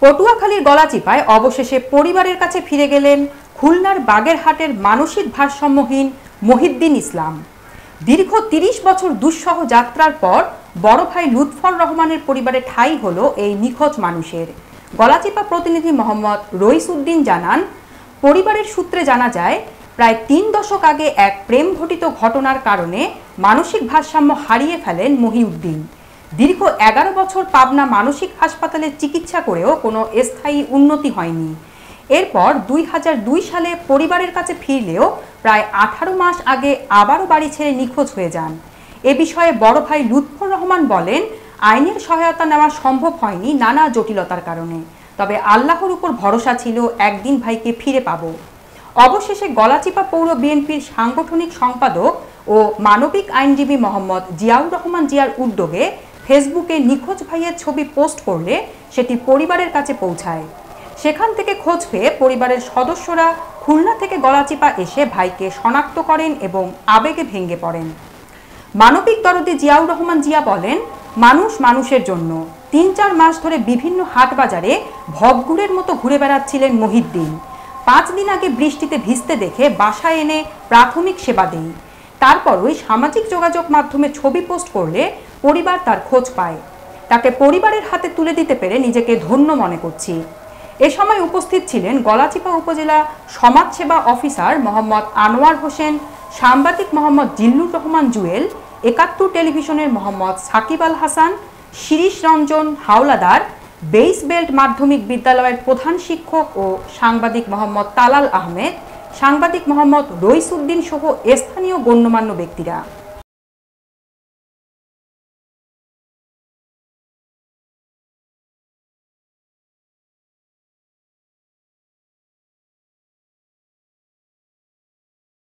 পটুয়াখালীর গলাচিপায় অবশেষে পরিবারের কাছে ফিরে গেলেন খুলনার বাগেরহাটের মানসিক ভারসাম্যহীন মহিউদ্দিন ইসলাম। দীর্ঘ ৩০ বছর দুঃসহ যাত্রার পর বড় ভাই লুৎফর রহমানের পরিবারে ঠাঁই হলো এই নিখোঁজ মানুষের। গলাচিপা প্রতিনিধি মোহাম্মদ রইস উদ্দিন জানান, পরিবারের সূত্রে জানা যায় প্রায় ৩ দশক আগে এক প্রেম ঘটিত ঘটনার কারণে মানসিক ভারসাম্য হারিয়ে ফেলেন মহিউদ্দিন। দীর্ঘ ১১ বছর পাবনা মানসিক হাসপাতালে চিকিৎসা করেও কোনো স্থায়ী উন্নতি হয়নি। এরপর ২০০২ সালে পরিবারের কাছে ফিরলেও প্রায় ১৮ মাস আগে আবারও বাড়ি ছেড়ে নিখোঁজ হয়ে যান। এ বিষয়ে বড় ভাই লুৎফর রহমান বলেন, আইনের সহায়তা নেওয়া সম্ভব হয়নি নানা জটিলতার কারণে, তবে আল্লাহর উপর ভরসা ছিল একদিন ভাইকে ফিরে পাব। অবশেষে গলাচিপা পৌর বিএনপির সাংগঠনিক সম্পাদক ও মানবিক আইনজীবী মোহাম্মদ জিয়াউর রহমান জিয়ার উদ্যোগে ফেসবুকে নিখোঁজ ভাইয়ের ছবি পোস্ট করলে সেটি পরিবারের কাছে পৌঁছায়। সেখান থেকে খোঁজ পেয়ে পরিবারের সদস্যরা খুলনা থেকে গলাচিপা এসে ভাইকে শনাক্ত করেন এবং আবেগে ভেঙে পড়েন। মানবিক দরদি জিয়াউর রহমান জিয়া বলেন, মানুষ মানুষের জন্য ৩-৪ মাস ধরে বিভিন্ন হাট বাজারে ভবঘুরের মতো ঘুরে বেড়াচ্ছিলেন মহিউদ্দিন। ৫ দিন আগে বৃষ্টিতে ভিজতে দেখে বাসায় এনে প্রাথমিক সেবা দেই। তারপরই সামাজিক যোগাযোগ মাধ্যমে ছবি পোস্ট করলে পরিবার তার খোঁজ পায়। তাকে পরিবারের হাতে তুলে দিতে পেরে নিজেকে ধন্য মনে করছি। এ সময় উপস্থিত ছিলেন গলাচিপা উপজেলা সমাজসেবা অফিসার মোহাম্মদ আনোয়ার হোসেন, সাংবাদিক মোহাম্মদ জিল্লুর রহমান জুয়েল, ৭১ টেলিভিশনের মোহাম্মদ সাকিব আল হাসান, শিরিষ রঞ্জন হাওলাদার, বেইস বেল্ট মাধ্যমিক বিদ্যালয়ের প্রধান শিক্ষক ও সাংবাদিক মোহাম্মদ তালাল আহমেদ, সাংবাদিক মোহাম্মদ রইস উদ্দিন সহ স্থানীয় গণ্যমান্য ব্যক্তিরা।